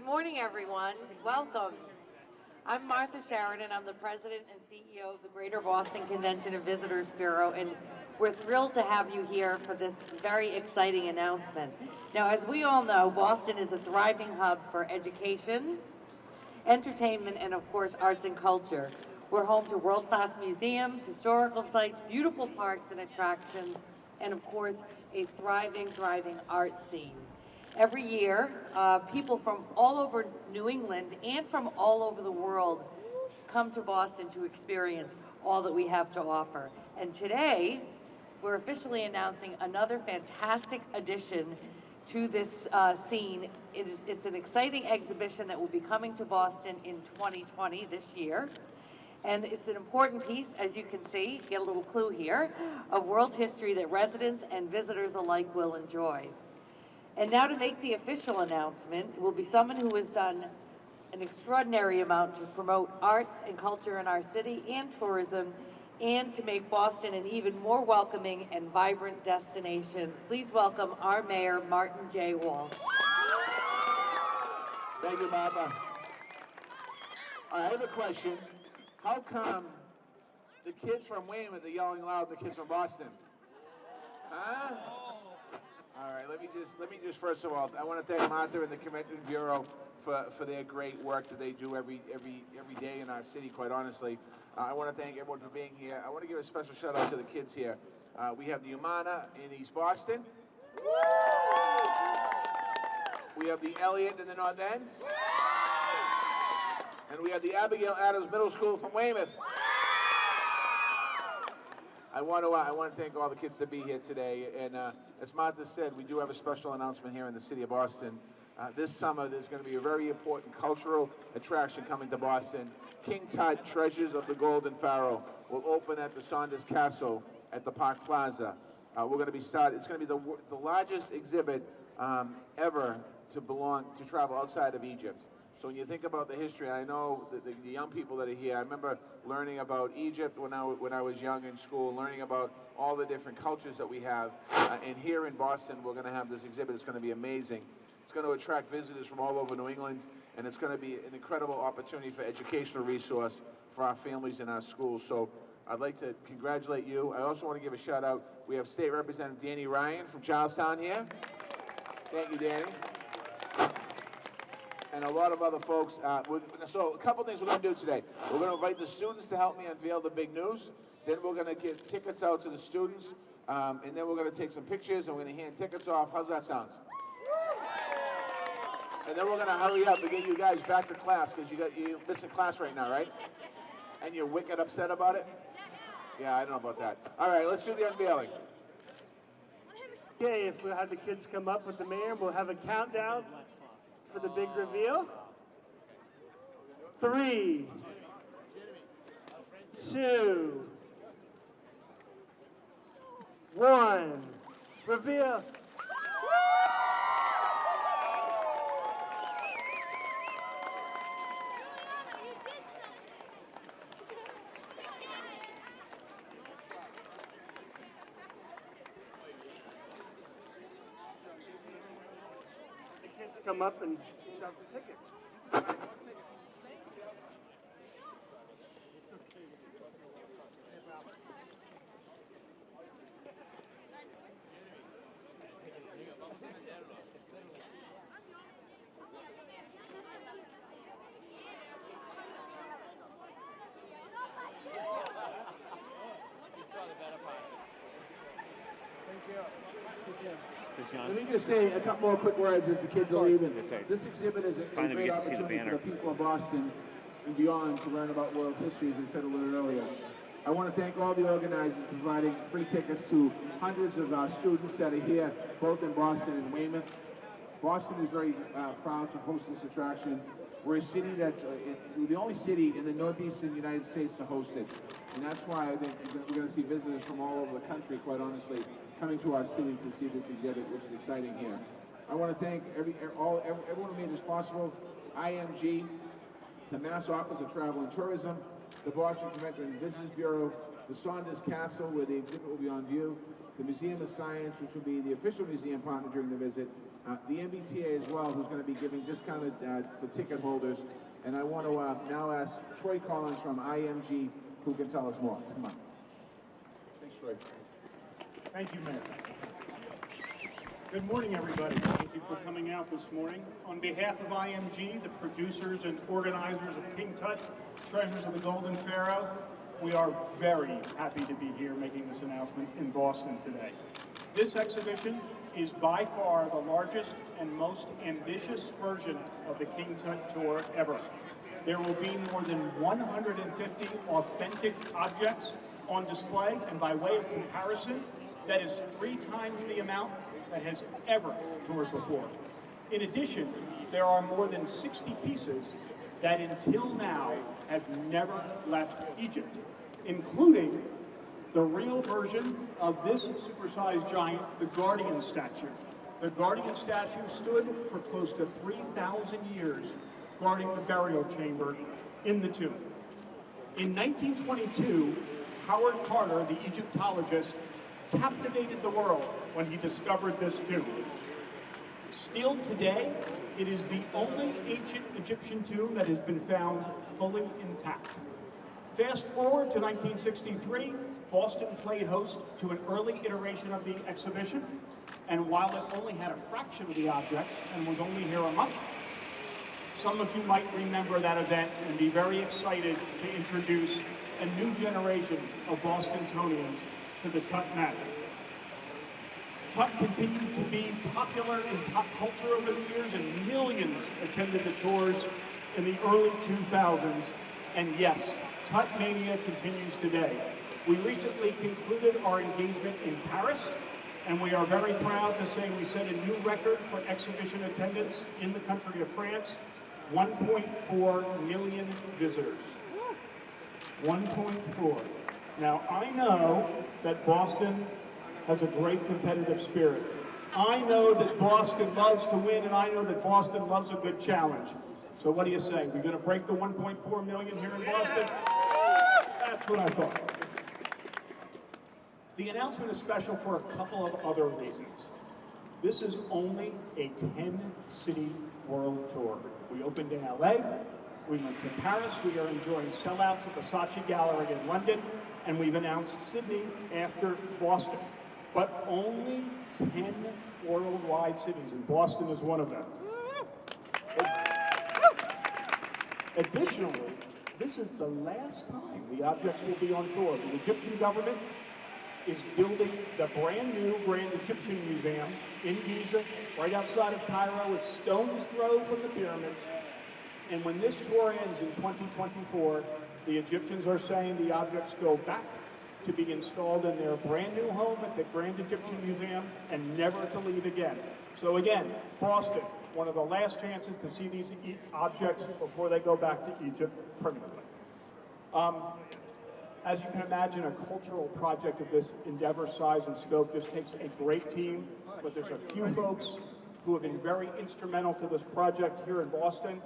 Good morning, everyone. Welcome. I'm Martha Sheridan. I'm the president and CEO of the Greater Boston Convention and Visitors Bureau, and we're thrilled to have you here for this very exciting announcement. Now, as we all know, Boston is a thriving hub for education, entertainment, and of course, arts and culture. We're home to world-class museums, historical sites, beautiful parks and attractions, and of course, a thriving art scene. Every year, people from all over New England and from all over the world come to Boston to experience all that we have to offer. And today, we're officially announcing another fantastic addition to this scene. It's an exciting exhibition that will be coming to Boston in 2020, this year. And it's an important piece, as you can see, get a little clue here, of world history that residents and visitors alike will enjoy. And now to make the official announcement will be someone who has done an extraordinary amount to promote arts and culture in our city and tourism, and to make Boston an even more welcoming and vibrant destination. Please welcome our mayor, Martin J. Walsh. Thank you, Martha. I have a question. How come the kids from Weymouth are yelling loud than the kids from Boston? Huh? All right, let me just first of all, I want to thank Martha and the Convention Bureau for their great work that they do every day in our city, quite honestly. I want to thank everyone for being here. I want to give a special shout out to the kids here. We have the Umana in East Boston. We have the Elliott in the North End. And we have the Abigail Adams Middle School from Weymouth. I want to thank all the kids to be here today. And as Martha said, we do have a special announcement here in the city of Boston. This summer, there's going to be a very important cultural attraction coming to Boston. King Tut, Treasures of the Golden Pharaoh, will open at the Saunders Castle at the Park Plaza. It's going to be the largest exhibit ever to travel outside of Egypt. So when you think about the history, I know that the young people that are here, I remember learning about Egypt when I was young in school, learning about all the different cultures that we have. And here in Boston, we're going to have this exhibit. It's going to be amazing. It's going to attract visitors from all over New England, and it's going to be an incredible opportunity for educational resource for our families and our schools. So I'd like to congratulate you. I also want to give a shout out. We have State Representative Danny Ryan from Charlestown here. Thank you, Danny. And a lot of other folks. So a couple things we're going to do today. We're going to invite the students to help me unveil the big news. Then we're going to give tickets out to the students. And then we're going to take some pictures and we're going to hand tickets off. How's that sound? And then we're going to hurry up and get you guys back to class because you're missing class right now, right? And you're wicked upset about it? Yeah, I don't know about that. All right, let's do the unveiling. Okay, if we'll have the kids come up with the mayor, we'll have a countdown for the big reveal. 3, 2, 1. Reveal. Come up and hand out some tickets. Let me just say a couple more quick words as the kids are leaving. This exhibit is a great opportunity for the people of Boston and beyond to learn about world history, as I said a little earlier. I want to thank all the organizers for providing free tickets to hundreds of our students that are here, both in Boston and Weymouth. Boston is very proud to host this attraction. We're a city we're the only city in the northeastern United States to host it. And that's why I think we're going to see visitors from all over the country, quite honestly, coming to our city to see this exhibit, which is exciting here. I want to thank everyone who made this possible. IMG, the Mass Office of Travel and Tourism, the Boston Convention and Visitors Bureau, the Saunders Castle, where the exhibit will be on view, the Museum of Science, which will be the official museum partner during the visit, the MBTA as well, who's going to be giving discounted for ticket holders. And I want to now ask Troy Collins from IMG, who can tell us more. Come on. Thanks, Troy. Thank you, Mayor. Good morning, everybody. Thank you for coming out this morning. On behalf of IMG, the producers and organizers of King Tut, Treasures of the Golden Pharaoh, we are very happy to be here making this announcement in Boston today. This exhibition is by far the largest and most ambitious version of the King Tut tour ever. There will be more than 150 authentic objects on display, and by way of comparison, that is 3 times the amount that has ever toured before. In addition, there are more than 60 pieces that until now have never left Egypt, including the real version of this supersized giant, the Guardian statue. The Guardian statue stood for close to 3,000 years guarding the burial chamber in the tomb. In 1922, Howard Carter, the Egyptologist, captivated the world when he discovered this tomb. Still today, it is the only ancient Egyptian tomb that has been found fully intact. Fast forward to 1963, Boston played host to an early iteration of the exhibition, and while it only had a fraction of the objects and was only here a month, some of you might remember that event and be very excited to introduce a new generation of Bostonians to the Tut magic. Tut continued to be popular in pop culture over the years, and millions attended the tours in the early 2000s. And yes, Tut Mania continues today. We recently concluded our engagement in Paris, and we are very proud to say we set a new record for exhibition attendance in the country of France, 1.4 million visitors. 1.4. Now, I know that Boston has a great competitive spirit. I know that Boston loves to win, and I know that Boston loves a good challenge. So what do you say? We're going to break the 1.4 million here in Boston? That's what I thought. The announcement is special for a couple of other reasons. This is only a 10-city world tour. We opened in LA, we went to Paris, we are enjoying sellouts at the Saatchi Gallery in London, and we've announced Sydney after Boston. But only 10 worldwide cities, and Boston is one of them. Additionally, this is the last time the objects will be on tour. The Egyptian government is building the brand new Grand Egyptian Museum in Giza, right outside of Cairo, a stone's throw from the pyramids. And when this tour ends in 2024, the Egyptians are saying the objects go back to be installed in their brand new home at the Grand Egyptian Museum and never to leave again. So again, Boston, one of the last chances to see these objects before they go back to Egypt permanently. As you can imagine, a cultural project of this endeavor, size, and scope just takes a great team, but there's a few folks who have been very instrumental to this project here in Boston.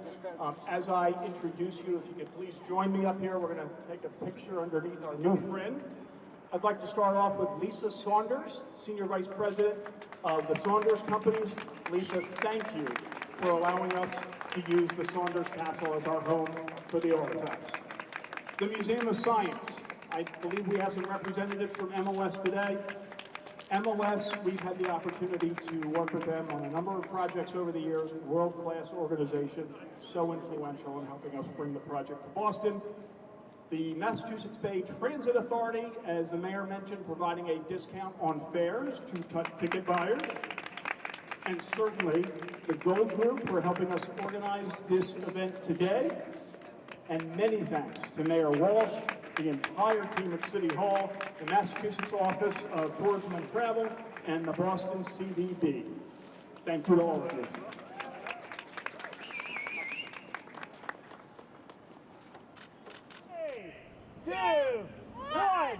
As I introduce you, if you could please join me up here, we're going to take a picture underneath our new friend. I'd like to start off with Lisa Saunders, Senior Vice President of the Saunders Companies. Lisa, thank you for allowing us to use the Saunders Castle as our home for the artifacts. The Museum of Science. I believe we have some representatives from MOS today. MOS, we've had the opportunity to work with them on a number of projects over the years, world-class organization, so influential in helping us bring the project to Boston. The Massachusetts Bay Transit Authority, as the mayor mentioned, providing a discount on fares to Tut ticket buyers. And certainly the Gold Group for helping us organize this event today. And many thanks to Mayor Walsh, the entire team at City Hall, the Massachusetts Office of Tourism and Travel, and the Boston CVB. Thank you to all of you. Three, 2, 1.